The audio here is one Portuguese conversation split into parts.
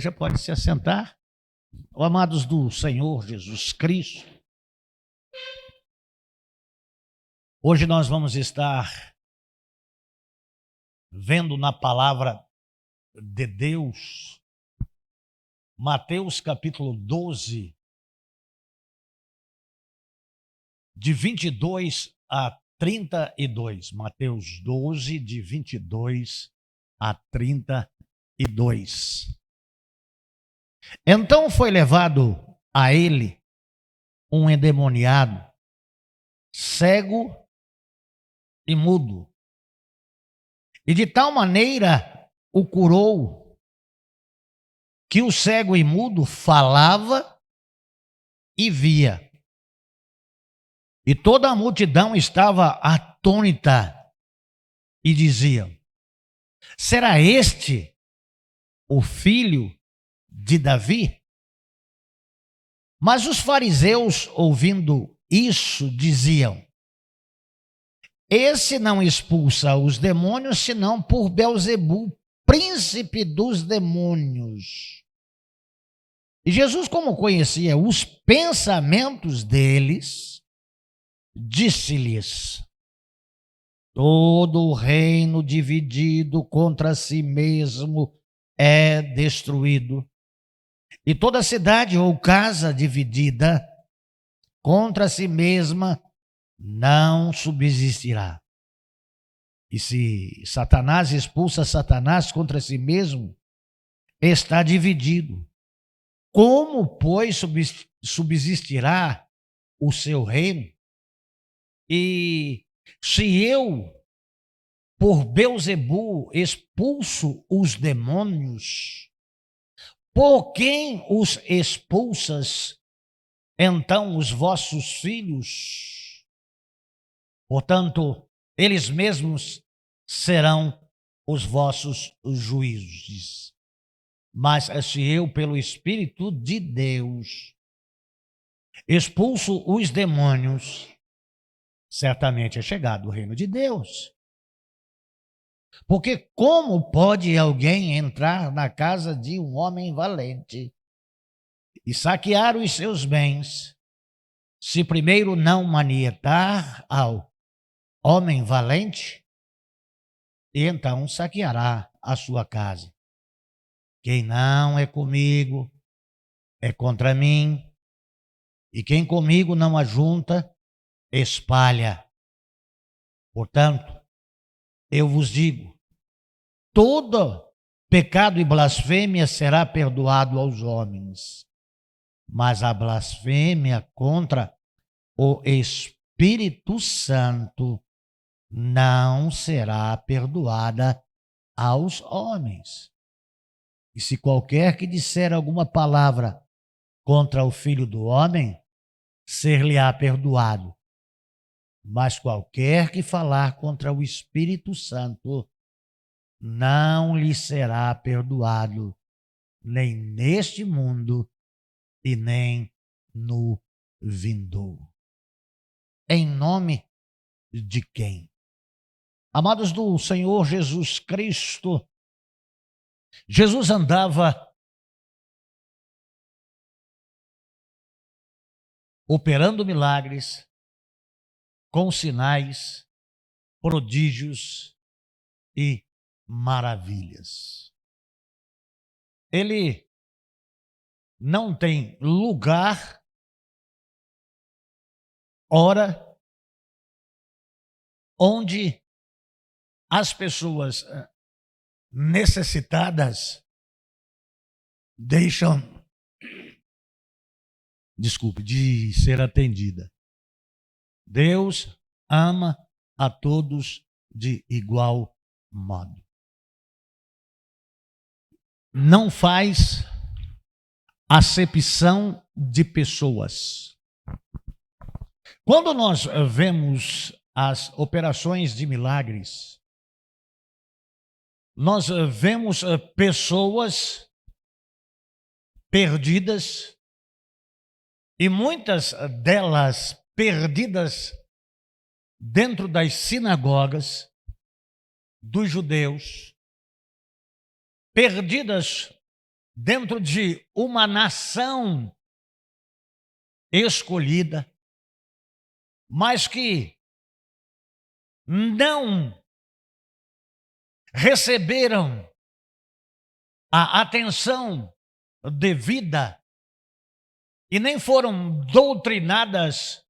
igreja pode se assentar. Amados do Senhor Jesus Cristo, hoje nós vamos estar vendo na palavra de Deus, Mateus capítulo 12, de 22 a 32. Mateus 12, de 22 a 32. Então foi levado a ele um endemoniado, cego e mudo, e de tal maneira o curou, que o cego e mudo falava e via. E toda a multidão estava atônita e dizia: será este o filho de Davi? Mas os fariseus, ouvindo isso, diziam: esse não expulsa os demônios, senão por Belzebu, príncipe dos demônios. E Jesus, como conhecia os pensamentos deles, disse-lhes: todo o reino dividido contra si mesmo é destruído, e toda cidade ou casa dividida contra si mesma não subsistirá. E se Satanás expulsa Satanás contra si mesmo, está dividido. Como, pois, subsistirá o seu reino? E se eu, por Belzebu, expulso os demônios, por quem os expulsas, então, os vossos filhos? Portanto, eles mesmos serão os vossos juízes. Mas se eu, pelo Espírito de Deus, expulso os demônios, certamente é chegado o reino de Deus. Porque como pode alguém entrar na casa de um homem valente e saquear os seus bens, se primeiro não manietar ao homem valente, e então saqueará a sua casa? Quem não é comigo é contra mim, e quem comigo não ajunta, espalha. Portanto, eu vos digo, todo pecado e blasfêmia será perdoado aos homens, mas a blasfêmia contra o Espírito Santo não será perdoada aos homens. E se qualquer que disser alguma palavra contra o Filho do Homem, ser-lhe-á perdoado. Mas qualquer que falar contra o Espírito Santo, não lhe será perdoado, nem neste mundo e nem no vindouro. Em nome de quem? Amados do Senhor Jesus Cristo, Jesus andava operando milagres, com sinais, prodígios e maravilhas. Ele não tem lugar, hora, onde as pessoas necessitadas deixam, de ser atendida. Deus ama a todos de igual modo. Não faz acepção de pessoas. Quando nós vemos as operações de milagres, nós vemos pessoas perdidas, e muitas delas perdidas dentro das sinagogas dos judeus, perdidas dentro de uma nação escolhida, mas que não receberam a atenção devida e nem foram doutrinadas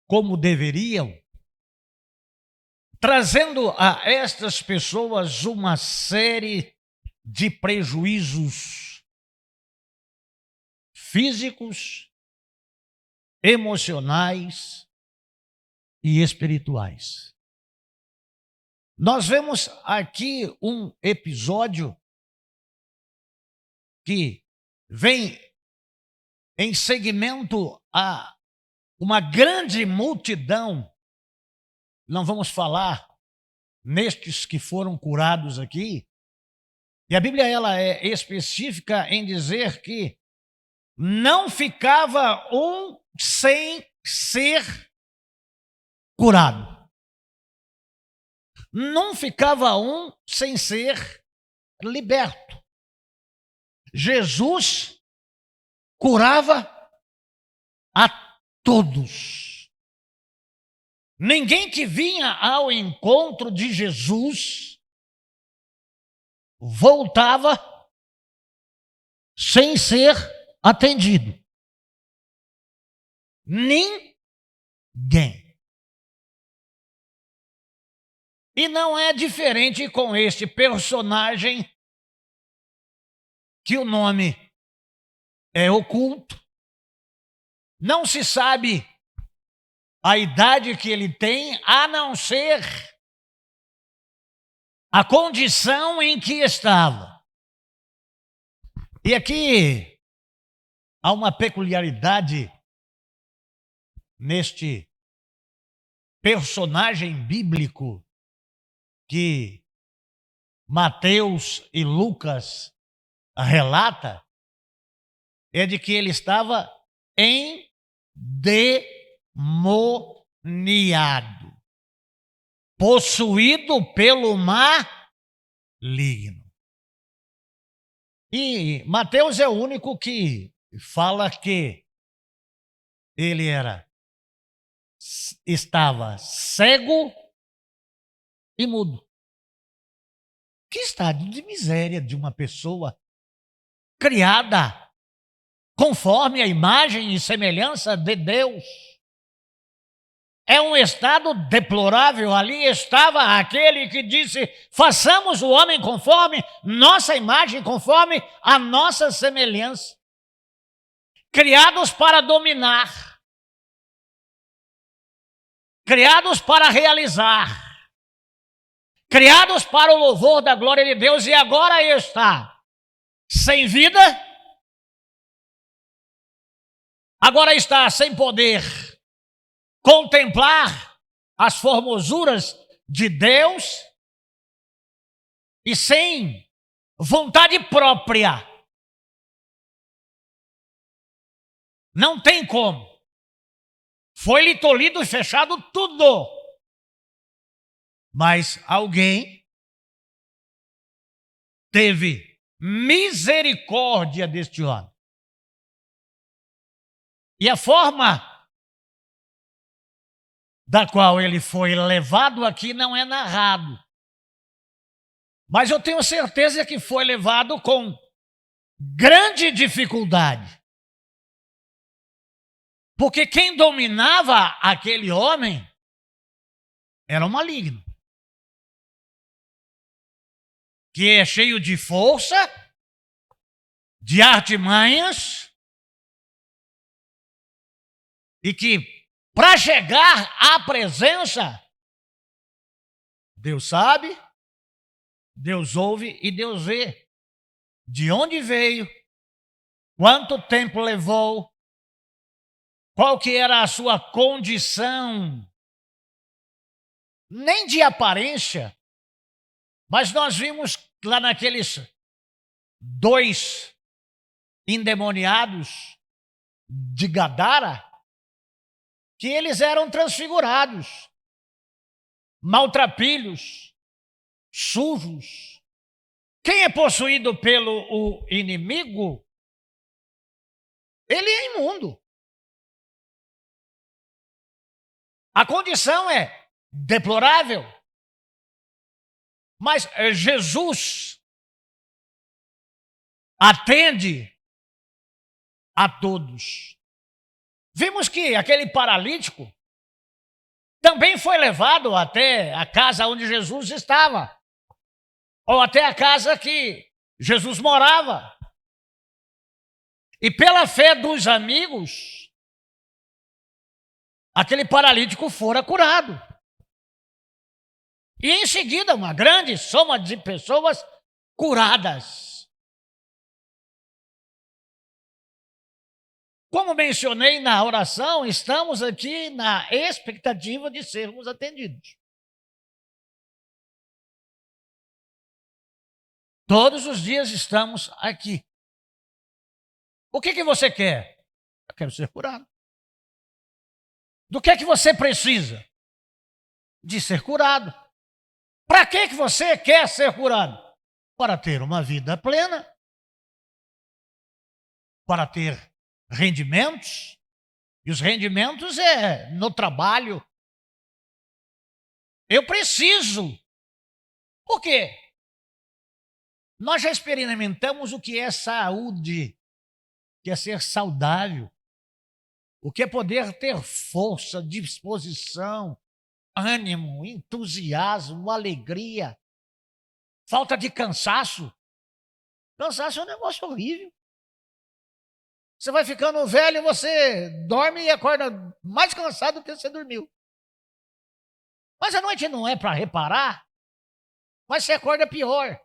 como deveriam, trazendo a estas pessoas uma série de prejuízos físicos, emocionais e espirituais. Nós vemos aqui um episódio que vem em seguimento a uma grande multidão. Não vamos falar nestes que foram curados aqui. E a Bíblia ela é específica em dizer que não ficava um sem ser curado. Não ficava um sem ser liberto. Jesus curava a todos. Ninguém que vinha ao encontro de Jesus voltava sem ser atendido. Ninguém. E não é diferente com este personagem que o nome é oculto. Não se sabe a idade que ele tem, a não ser a condição em que estava. E aqui há uma peculiaridade neste personagem bíblico que Mateus e Lucas relata, é de que ele estava endemoniado, possuído pelo maligno. E Mateus é o único que fala que ele estava cego e mudo. Que estado de miséria de uma pessoa criada conforme a imagem e semelhança de Deus. É um estado deplorável. Ali estava aquele que disse: façamos o homem conforme nossa imagem, conforme a nossa semelhança. Criados para dominar, criados para realizar, criados para o louvor da glória de Deus, e agora está sem vida, agora está sem poder contemplar as formosuras de Deus e sem vontade própria. Não tem como. Foi-lhe tolhido e fechado tudo. Mas alguém teve misericórdia deste homem. E a forma da qual ele foi levado aqui não é narrado. Mas eu tenho certeza que foi levado com grande dificuldade. Porque quem dominava aquele homem era o maligno, que é cheio de força, de artimanhas, e que, para chegar à presença, Deus sabe, Deus ouve e Deus vê de onde veio, quanto tempo levou, qual que era a sua condição, nem de aparência, mas nós vimos lá naqueles 2 endemoniados de Gadara, que eles eram transfigurados, maltrapilhos, sujos, Quem é possuído pelo o inimigo, ele é imundo. A condição é deplorável. Mas Jesus atende a todos. Vimos que aquele paralítico também foi levado até a casa onde Jesus estava, ou até a casa que Jesus morava. E pela fé dos amigos, aquele paralítico fora curado. E em seguida, uma grande soma de pessoas curadas. Como mencionei na oração, estamos aqui na expectativa de sermos atendidos. Todos os dias estamos aqui. O que você quer? Eu quero ser curado. Do que você precisa? De ser curado. Para que você quer ser curado? Para ter uma vida plena. Para ter rendimentos. E os rendimentos é no trabalho. Eu preciso. Por quê? Nós já experimentamos o que é saúde, o que é ser saudável, o que é poder ter força, disposição, ânimo, entusiasmo, alegria, falta de cansaço. Cansaço é um negócio horrível. Você vai ficando velho, você dorme e acorda mais cansado do que você dormiu. Mas a noite não é para reparar, mas você acorda pior.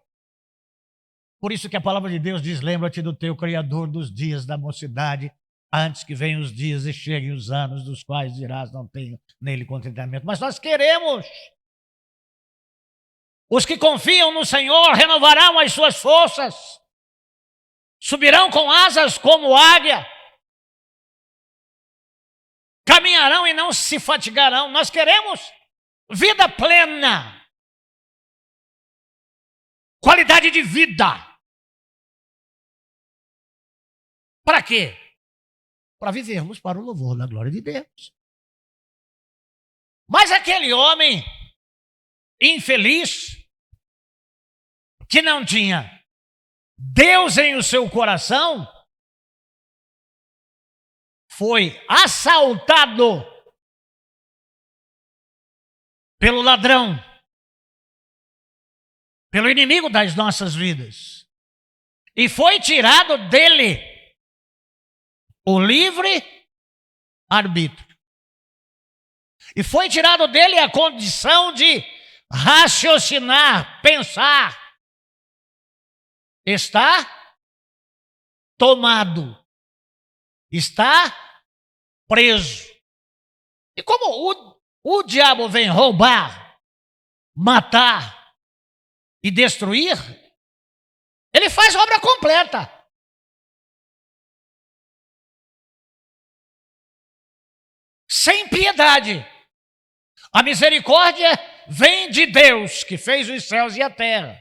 Por isso que a palavra de Deus diz: lembra-te do teu Criador dos dias da mocidade, antes que venham os dias e cheguem os anos dos quais dirás, não tenho nele contentamento. Mas nós queremos. Os que confiam no Senhor renovarão as suas forças, subirão com asas como águia, caminharão e não se fatigarão. Nós queremos vida plena, qualidade de vida. Para quê? Para vivermos para o louvor da glória de Deus. Mas aquele homem infeliz, que não tinha Deus em o seu coração, foi assaltado pelo ladrão, pelo inimigo das nossas vidas, e foi tirado dele o livre arbítrio. E foi tirado dele a condição de raciocinar, pensar. Está tomado. Está preso. E como o diabo vem roubar, matar e destruir, ele faz obra completa. Sem piedade. A misericórdia vem de Deus, que fez os céus e a terra.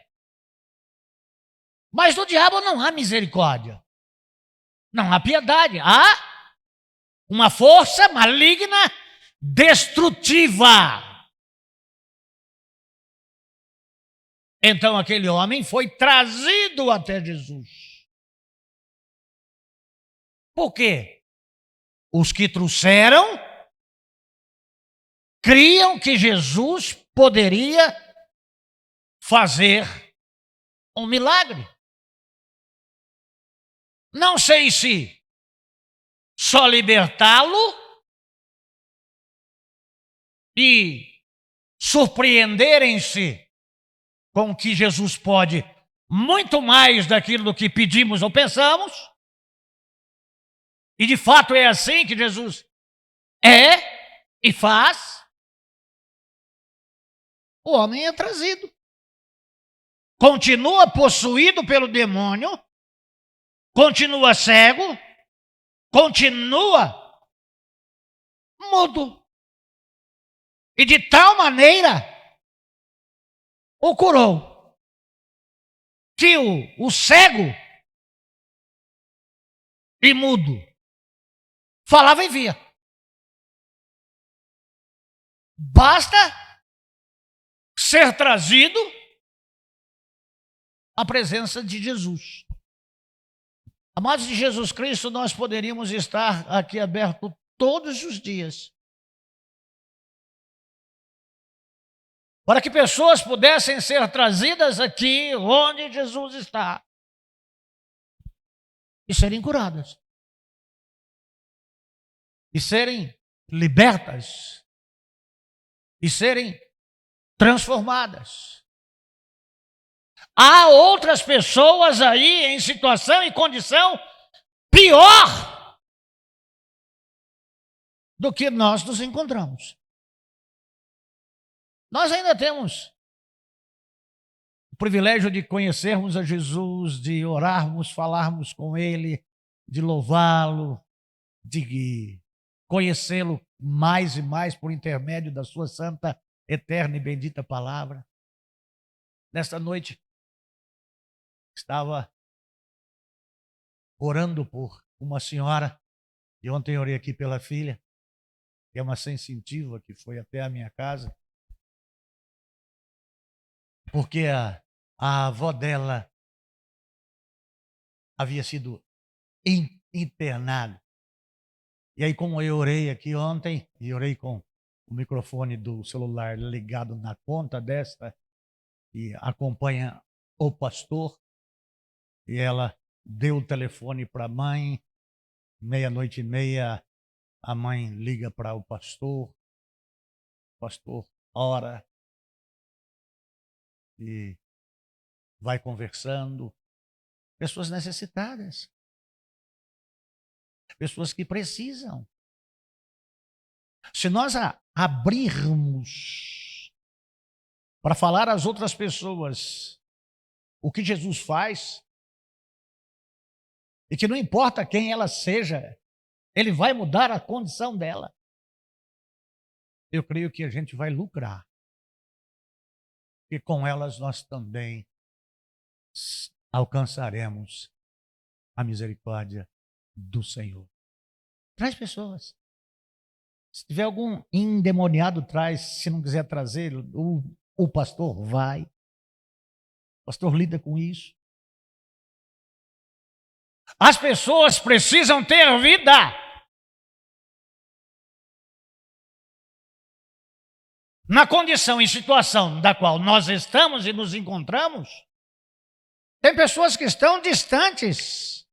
Mas do diabo não há misericórdia. Não há piedade. Há uma força maligna, destrutiva. Então aquele homem foi trazido até Jesus. Por quê? Os que trouxeram criam que Jesus poderia fazer um milagre. Não sei se só libertá-lo e surpreenderem-se com que Jesus pode muito mais daquilo que pedimos ou pensamos. E de fato é assim que Jesus é e faz. O homem é trazido. Continua possuído pelo demônio, continua cego, continua mudo. E de tal maneira o curou, que o cego e mudo falava e via. Basta ser trazido à presença de Jesus. Amados de Jesus Cristo, nós poderíamos estar aqui aberto todos os dias para que pessoas pudessem ser trazidas aqui onde Jesus está e serem curadas e serem libertas e serem transformadas. Há outras pessoas aí em situação e condição pior do que nós nos encontramos. Nós ainda temos o privilégio de conhecermos a Jesus, de orarmos, falarmos com Ele, de louvá-lo, de conhecê-lo mais e mais por intermédio da sua santa, eterna e bendita palavra. Nesta noite, estava orando por uma senhora, e ontem orei aqui pela filha, que é uma sensitiva, que foi até a minha casa, porque a avó dela havia sido internada. E aí, como eu orei aqui ontem, e orei com o microfone do celular ligado na conta desta, e acompanha o pastor, e ela deu o telefone para a mãe, 00:30, a mãe liga para o pastor ora e vai conversando. Pessoas necessitadas, pessoas que precisam. Se nós abrirmos para falar às outras pessoas o que Jesus faz, e que não importa quem ela seja, Ele vai mudar a condição dela, eu creio que a gente vai lucrar. E com elas nós também alcançaremos a misericórdia do Senhor. Traz pessoas. Se tiver algum endemoniado, traz. Se não quiser trazer, o pastor vai. O pastor lida com isso. As pessoas precisam ter vida. Na condição e situação da qual nós estamos e nos encontramos, tem pessoas que estão distantes,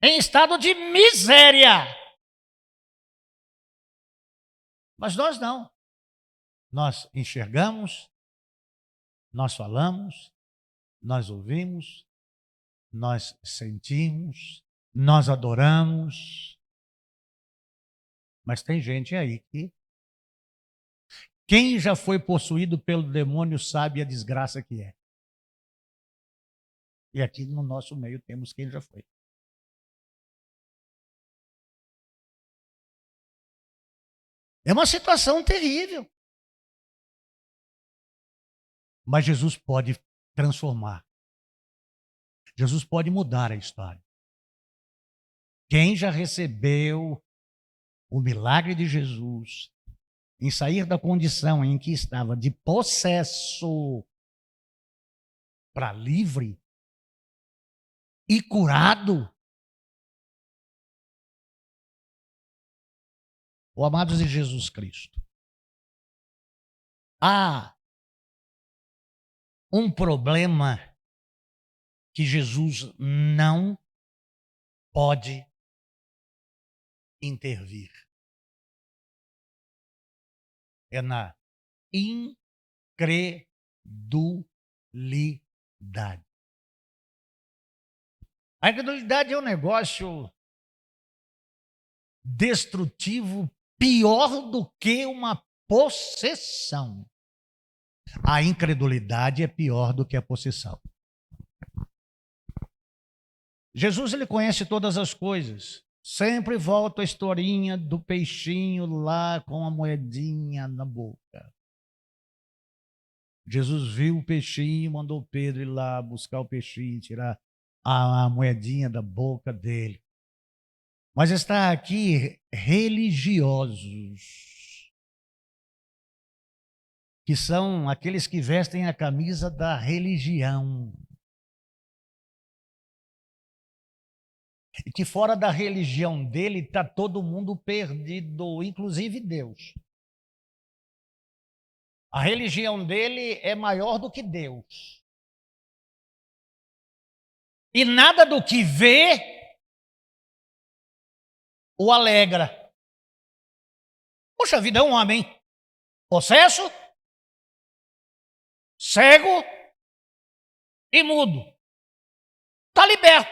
em estado de miséria. Mas nós não. Nós enxergamos, nós falamos, nós ouvimos, nós sentimos, nós adoramos. Mas tem gente aí que quem já foi possuído pelo demônio sabe a desgraça que é. E aqui no nosso meio temos quem já foi. É uma situação terrível. Mas Jesus pode transformar. Jesus pode mudar a história. Quem já recebeu o milagre de Jesus em sair da condição em que estava de possesso para livre e curado. Ó, amados de Jesus Cristo, há um problema que Jesus não pode intervir. É na incredulidade. A incredulidade é um negócio destrutivo, pior do que uma possessão. A incredulidade é pior do que a possessão. Jesus, ele conhece todas as coisas. Sempre volta a historinha do peixinho lá com a moedinha na boca. Jesus viu o peixinho, mandou Pedro ir lá buscar o peixinho, tirar a moedinha da boca dele. Mas está aqui religiosos, que são aqueles que vestem a camisa da religião. E que fora da religião dele está todo mundo perdido, inclusive Deus. A religião dele é maior do que Deus. E nada do que vê o alegra. Poxa vida, é um homem possesso, cego e mudo. Está liberto.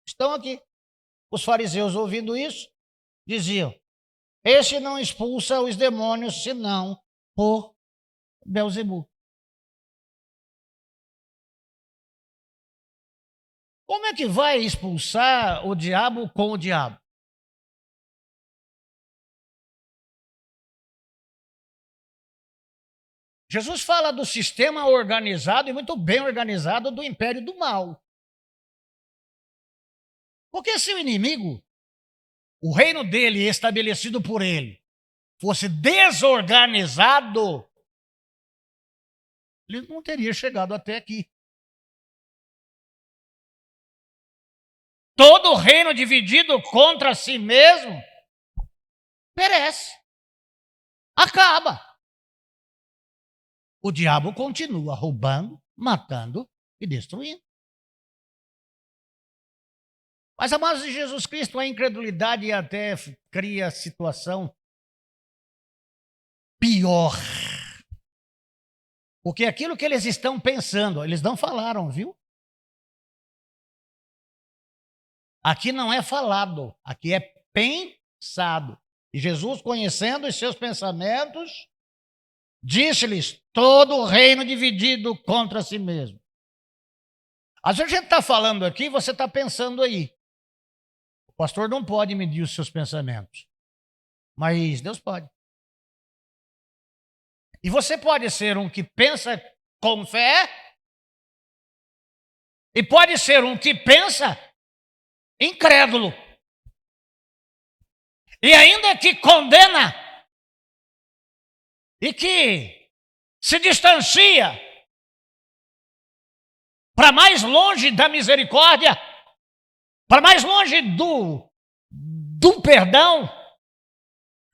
Estão aqui. Os fariseus, ouvindo isso, diziam: este não expulsa os demônios, senão por Belzebu. Como é que vai expulsar o diabo com o diabo? Jesus fala do sistema organizado e muito bem organizado do império do mal. Porque se o inimigo, o reino dele estabelecido por ele, fosse desorganizado, ele não teria chegado até aqui. Todo reino dividido contra si mesmo perece, acaba. O diabo continua roubando, matando e destruindo. Mas, amados de Jesus Cristo, a incredulidade até cria situação pior. Porque aquilo que eles estão pensando, eles não falaram, viu? Aqui não é falado, aqui é pensado. E Jesus, conhecendo os seus pensamentos, disse-lhes: todo o reino dividido contra si mesmo. Às vezes a gente está falando aqui, você está pensando aí. O pastor não pode medir os seus pensamentos, mas Deus pode. E você pode ser um que pensa com fé, e pode ser um que pensa incrédulo, e ainda que condena, e que se distancia para mais longe da misericórdia, para mais longe do perdão,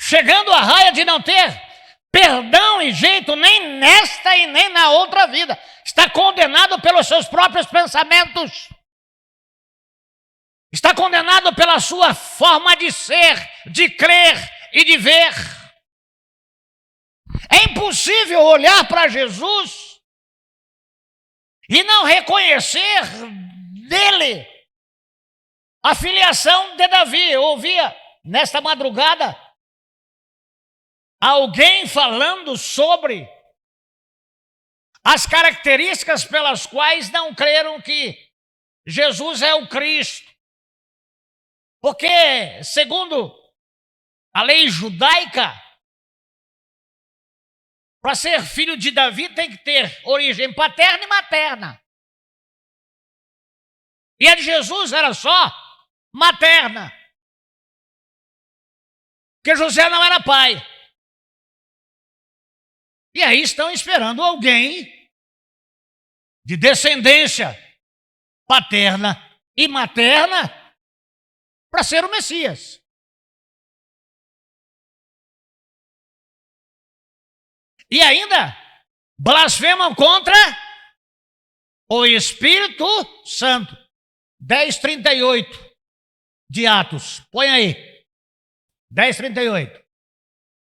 chegando à raia de não ter perdão e jeito nem nesta e nem na outra vida. Está condenado pelos seus próprios pensamentos. Está condenado pela sua forma de ser, de crer e de ver. É impossível olhar para Jesus e não reconhecer dele a filiação de Davi. Eu ouvia nesta madrugada alguém falando sobre as características pelas quais não creram que Jesus é o Cristo. Porque, segundo a lei judaica, para ser filho de Davi tem que ter origem paterna e materna. E a de Jesus era só materna. Porque José não era pai. E aí estão esperando alguém de descendência paterna e materna para ser o Messias. E ainda blasfemam contra o Espírito Santo. 10:38 de Atos. Põe aí. 10:38.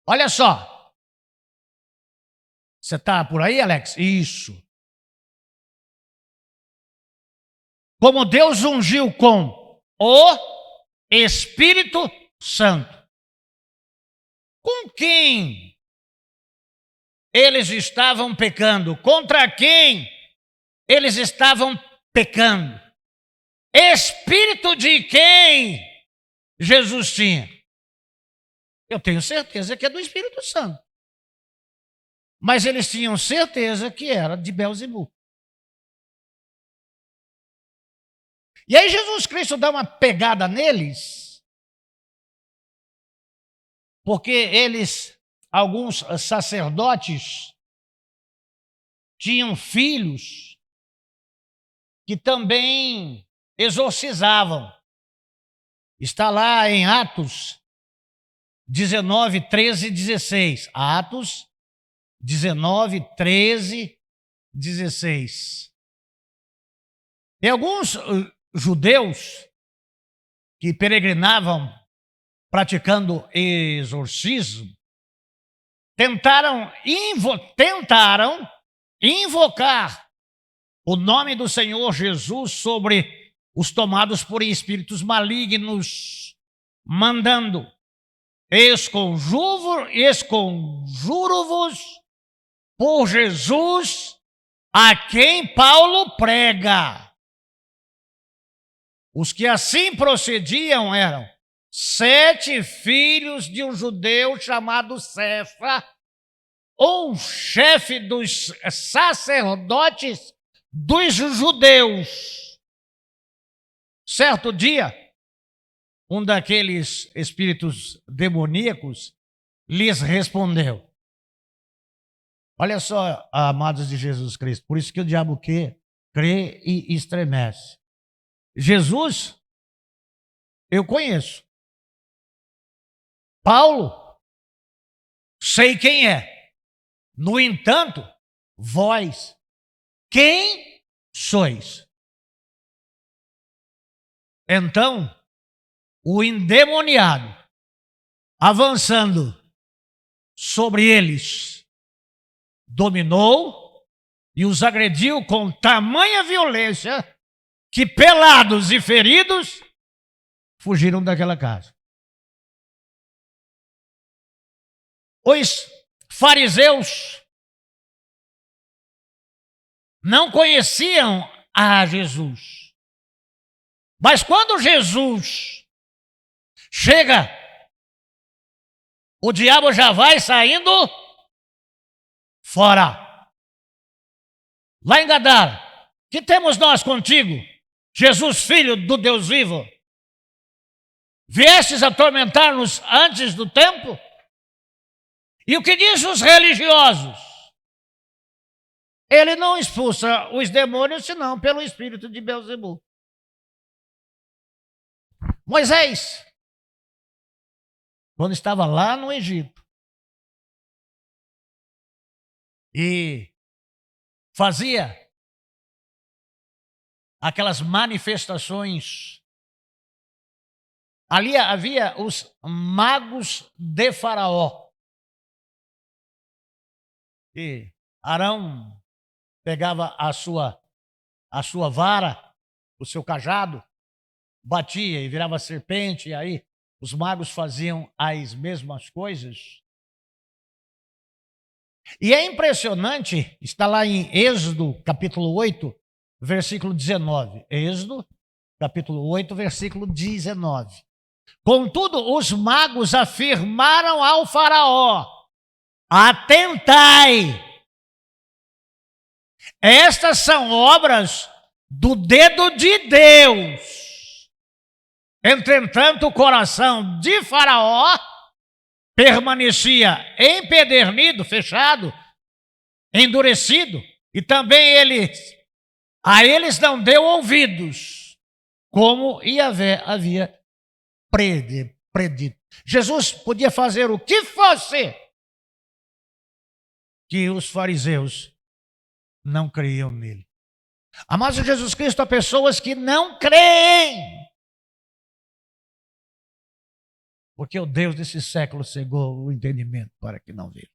Olha só. Você está por aí, Alex? Isso. Como Deus ungiu com o Espírito Santo. Com quem eles estavam pecando? Contra quem eles estavam pecando? Espírito de quem Jesus tinha? Eu tenho certeza que é do Espírito Santo. mas eles tinham certeza que era de Beelzebul. E aí Jesus Cristo dá uma pegada neles, porque alguns sacerdotes, tinham filhos que também exorcizavam. Está lá em Atos 19, 13 e 16. Atos 19, 13, 16. Tem alguns judeus que peregrinavam praticando exorcismo, tentaram invocar o nome do Senhor Jesus sobre os tomados por espíritos malignos, mandando: esconjuro-vos por Jesus, a quem Paulo prega. Os que assim procediam eram 7 filhos de um judeu chamado Cefa, um chefe dos sacerdotes dos judeus. Certo dia, um daqueles espíritos demoníacos lhes respondeu. Olha só, amados de Jesus Cristo, por isso que o diabo crê e estremece. Jesus, eu conheço. Paulo, sei quem é. No entanto, vós, quem sois? Então, o endemoniado, avançando sobre eles, dominou e os agrediu com tamanha violência que, pelados e feridos, fugiram daquela casa. Os fariseus não conheciam a Jesus. Mas quando Jesus chega, o diabo já vai saindo fora. Lá em Gadara, que temos nós contigo, Jesus, filho do Deus vivo? Viestes atormentar-nos antes do tempo? E o que diz os religiosos? Ele não expulsa os demônios, senão pelo espírito de Beelzebul. Moisés, quando estava lá no Egito e fazia aquelas manifestações, ali havia os magos de Faraó. E Arão pegava a sua vara, o seu cajado, batia e virava serpente, e aí os magos faziam as mesmas coisas. E é impressionante, está lá em Êxodo, capítulo 8, versículo 19. Êxodo, capítulo 8, versículo 19. Contudo, os magos afirmaram ao Faraó: atentai, estas são obras do dedo de Deus. Entretanto, o coração de Faraó permanecia empedernido, fechado, endurecido, e também a eles não deu ouvidos, como Yahvé havia predito. Jesus podia fazer o que fosse, que os fariseus não creiam nele. Amados, Jesus Cristo, há pessoas que não creem, porque o Deus desse século cegou o entendimento para que não vejam.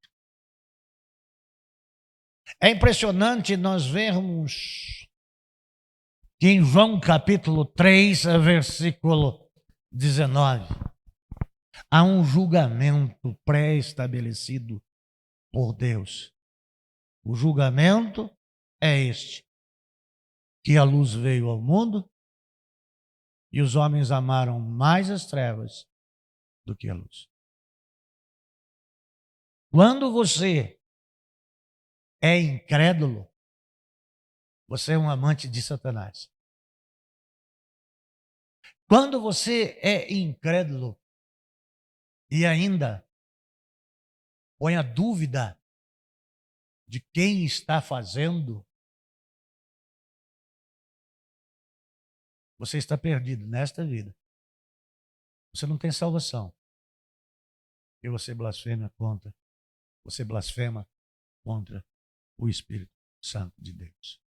É impressionante nós vermos que em João capítulo 3, versículo 19, há um julgamento pré-estabelecido por Deus. O julgamento é este: que a luz veio ao mundo e os homens amaram mais as trevas do que a luz. Quando você é incrédulo, você é um amante de Satanás. Quando você é incrédulo e ainda põe a dúvida de quem está fazendo, você está perdido nesta vida. Você não tem salvação. E você blasfema contra o Espírito Santo de Deus.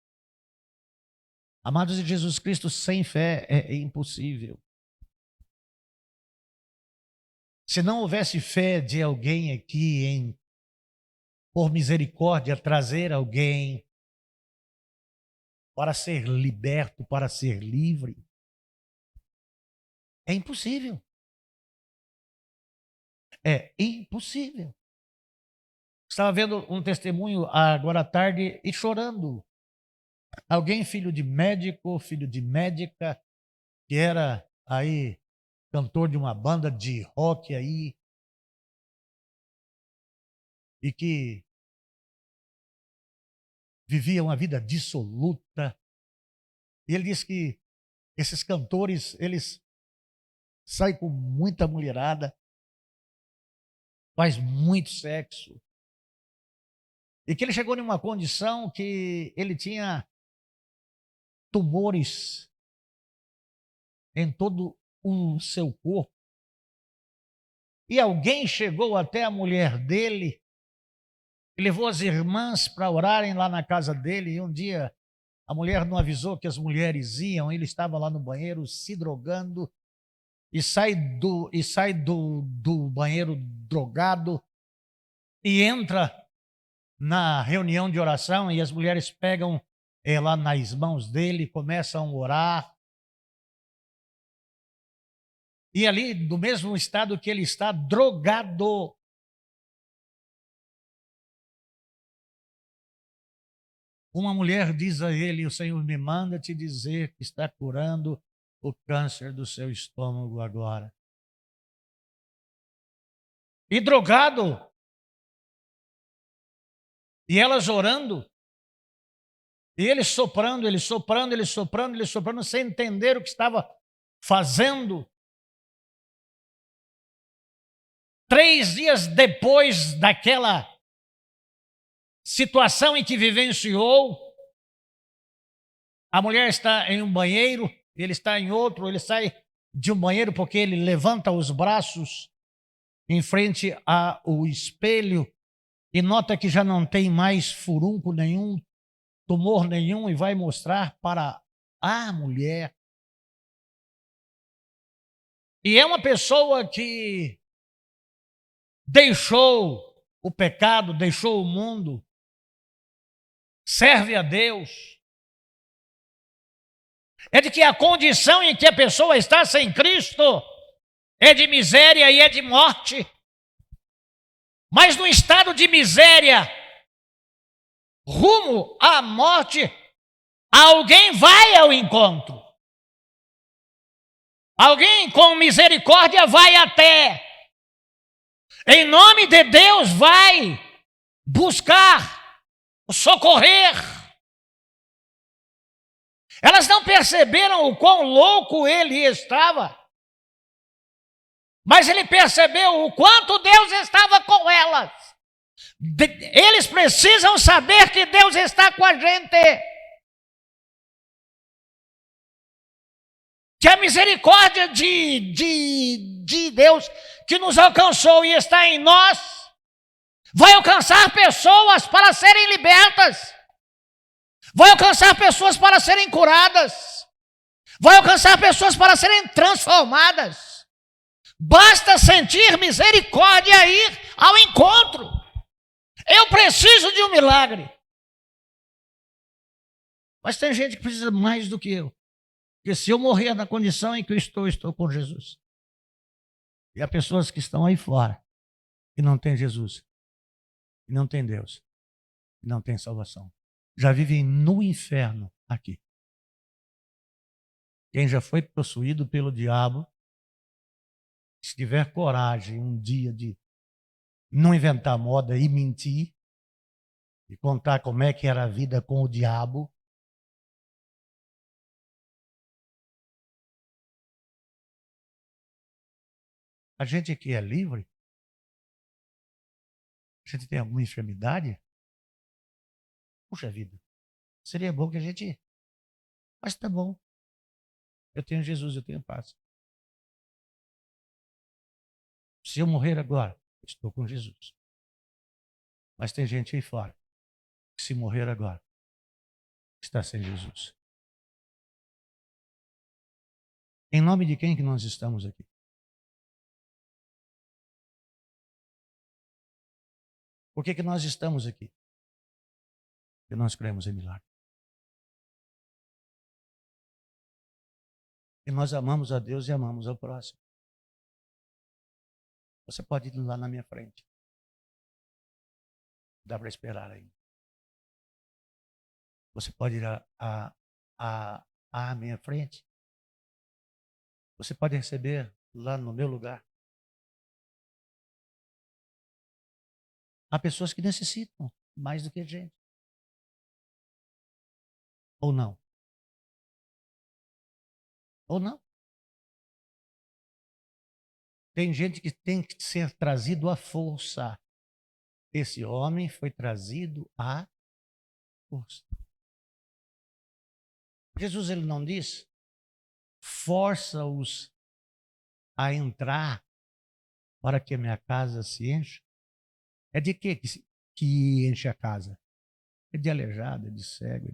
Amados de Jesus Cristo, sem fé é impossível. Se não houvesse fé de alguém aqui em, por misericórdia, trazer alguém para ser liberto, para ser livre, é impossível. É impossível. Estava vendo um testemunho agora à tarde e chorando. Alguém, filho de médico, filho de médica, que era aí cantor de uma banda de rock aí, e que vivia uma vida dissoluta. E ele disse que esses cantores, eles saem com muita mulherada, faz muito sexo. E que ele chegou em uma condição que ele tinha tumores em todo o seu corpo. E alguém chegou até a mulher dele e levou as irmãs para orarem lá na casa dele. E um dia a mulher não avisou que as mulheres iam, ele estava lá no banheiro se drogando e sai do banheiro drogado e entra na reunião de oração e as mulheres pegam lá nas mãos dele, começam a orar. E ali, no mesmo estado que ele está, drogado, uma mulher diz a ele: o Senhor me manda te dizer que está curando o câncer do seu estômago agora. E drogado, e elas orando, e ele soprando, sem entender o que estava fazendo. 3 dias depois daquela situação em que vivenciou, a mulher está em um banheiro, ele está em outro, ele sai de um banheiro porque ele levanta os braços em frente ao espelho e nota que já não tem mais furúnculo nenhum, tumor nenhum, e vai mostrar para a mulher. E é uma pessoa que deixou o pecado, deixou o mundo, serve a Deus. É de que a condição em que a pessoa está sem Cristo é de miséria e é de morte. Mas no estado de miséria, rumo à morte, alguém vai ao encontro. Alguém com misericórdia vai até. Em nome de Deus vai buscar, socorrer. Elas não perceberam o quão louco ele estava, mas ele percebeu o quanto Deus estava com elas. Eles precisam saber que Deus está com a gente. Que a misericórdia de Deus que nos alcançou e está em nós, vai alcançar pessoas para serem libertas, vai alcançar pessoas para serem curadas, vai alcançar pessoas para serem transformadas. Basta sentir misericórdia e ir ao encontro. Eu preciso de um milagre. Mas tem gente que precisa mais do que eu. Porque se eu morrer na condição em que eu estou com Jesus. E há pessoas que estão aí fora, que não têm Jesus, que não têm Deus, que não têm salvação. Já vivem no inferno aqui. Quem já foi possuído pelo diabo, se tiver coragem um dia de não inventar moda e mentir, e contar como é que era a vida com o diabo, a gente aqui é livre? A gente tem alguma enfermidade? Puxa vida, seria bom que a gente... Mas tá bom, eu tenho Jesus, eu tenho paz. Se eu morrer agora, estou com Jesus. Mas tem gente aí fora que, se morrer agora, está sem Jesus. Em nome de quem que nós estamos aqui? Por que nós estamos aqui? Porque nós cremos em milagre. E nós amamos a Deus e amamos ao próximo. Você pode ir lá na minha frente. Dá para esperar aí. Você pode ir à minha frente. Você pode receber lá no meu lugar. Há pessoas que necessitam mais do que a gente. Ou não? Ou não? Tem gente que tem que ser trazido à força. Esse homem foi trazido à força. Jesus, ele não diz, força-os a entrar para que a minha casa se encha. É de quê que enche a casa? É de aleijado, é de cego.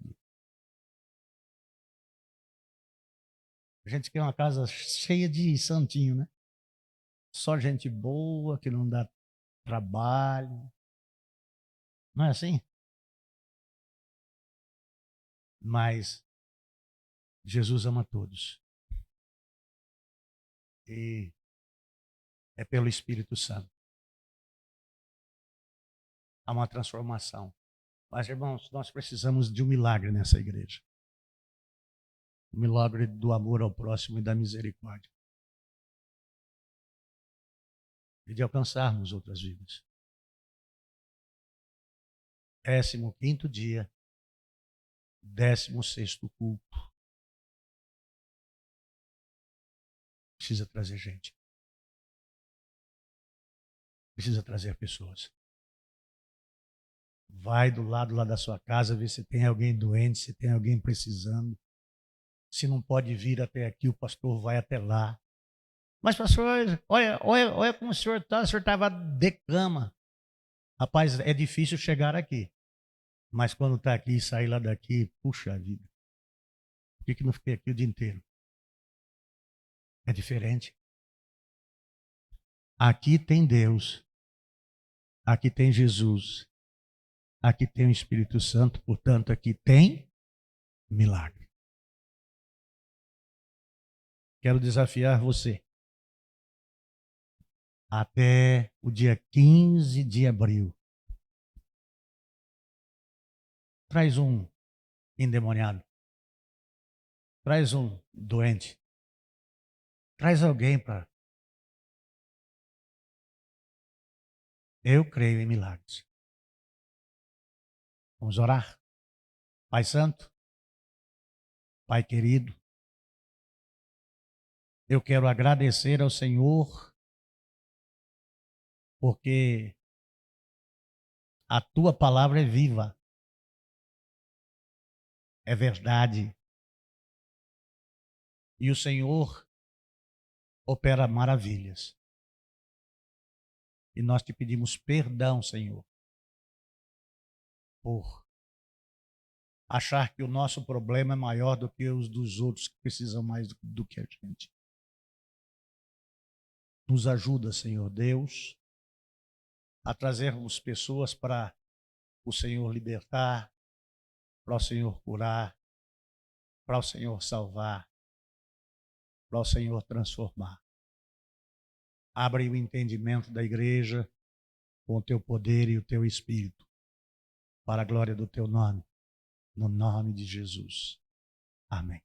A gente quer uma casa cheia de santinho, né? Só gente boa, que não dá trabalho. Não é assim? Mas Jesus ama todos. E é pelo Espírito Santo. Há uma transformação. Mas, irmãos, nós precisamos de um milagre nessa igreja. O milagre do amor ao próximo e da misericórdia. E de alcançarmos outras vidas. 15º dia. 16º culto. Precisa trazer gente. Precisa trazer pessoas. Vai do lado lá da sua casa, ver se tem alguém doente, se tem alguém precisando. Se não pode vir até aqui, o pastor vai até lá. Mas, pastor, olha como o senhor estava de cama. Rapaz, é difícil chegar aqui. Mas quando está aqui e sair lá daqui, puxa vida. Por que não fiquei aqui o dia inteiro? É diferente. Aqui tem Deus. Aqui tem Jesus. Aqui tem o Espírito Santo. Portanto, aqui tem milagre. Quero desafiar você. Até o dia 15 de abril. Traz um endemoniado. Traz um doente. Traz alguém para... Eu creio em milagres. Vamos orar? Pai Santo, Pai querido, eu quero agradecer ao Senhor porque a tua palavra é viva, é verdade. E o Senhor opera maravilhas. E nós te pedimos perdão, Senhor, por achar que o nosso problema é maior do que os dos outros que precisam mais do que a gente. Nos ajuda, Senhor Deus, a trazermos pessoas para o Senhor libertar, para o Senhor curar, para o Senhor salvar, para o Senhor transformar. Abre o entendimento da igreja com o teu poder e o teu Espírito, para a glória do teu nome, no nome de Jesus. Amém.